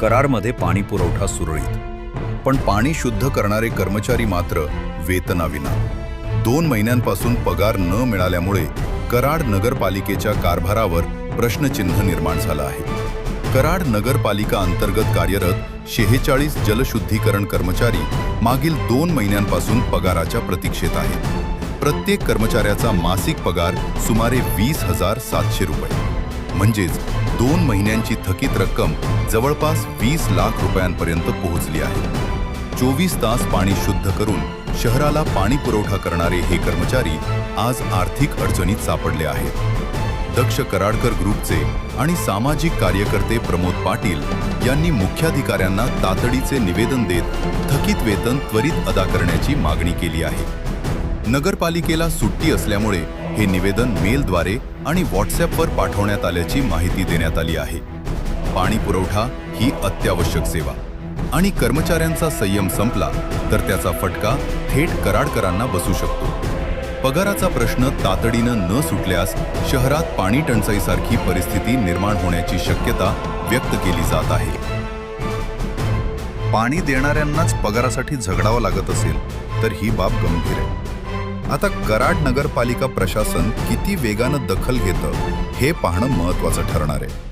कराडमध्ये पाणी पुरवठा सुरळीत, पण पाणी शुद्ध करणारे कर्मचारी मात्र वेतनाविना. 2 महिन्यांपासून पगार न मिळाल्यामुळे कराड नगरपालिकेच्या कारभारावर प्रश्नचिन्ह निर्माण झालं आहे. कराड नगरपालिका अंतर्गत कार्यरत 46 जलशुद्धीकरण कर्मचारी मागील 2 महिन्यांपासून पगाराच्या प्रतीक्षेत आहेत. प्रत्येक कर्मचाऱ्याचा मासिक पगार सुमारे 20,700 रुपये, म्हणजेच 2 महिन्यांची थकीत रक्कम जवळपास 20 लाख रुपयांपर्यंत पोहोचली आहे. 24 तास पाणी शुद्ध करून शहराला पाणी पुरवठा करणारे हे कर्मचारी आज आर्थिक अडचणीत सापडले आहेत. दक्ष कराडकर ग्रुपचे आणि सामाजिक कार्यकर्ते प्रमोद पाटील यांनी मुख्याधिकाऱ्यांना तातडीचे निवेदन देत थकीत वेतन त्वरित अदा करण्याची मागणी केली आहे. नगरपालिकेला सुट्टी असल्यामुळे हे निवेदन मेलद्वारे आणि व्हॉट्सॲपवर पाठवण्यात आल्याची माहिती देण्यात आली आहे. पाणी पुरवठा ही अत्यावश्यक सेवा आणि कर्मचाऱ्यांचा संयम संपला तर त्याचा फटका थेट कराडकरांना बसू शकतो. पगाराचा प्रश्न तातडीनं न सुटल्यास शहरात पाणी टंचाईसारखी परिस्थिती निर्माण होण्याची शक्यता व्यक्त केली जात आहे. पाणी देणाऱ्यांनाच पगारासाठी झगडावं लागत असेल तर ही बाब गंभीर आहे. आता कराड नगरपालिका प्रशासन किती वेगानं दखल घेतं हे पाहणं महत्त्वाचं ठरणार आहे.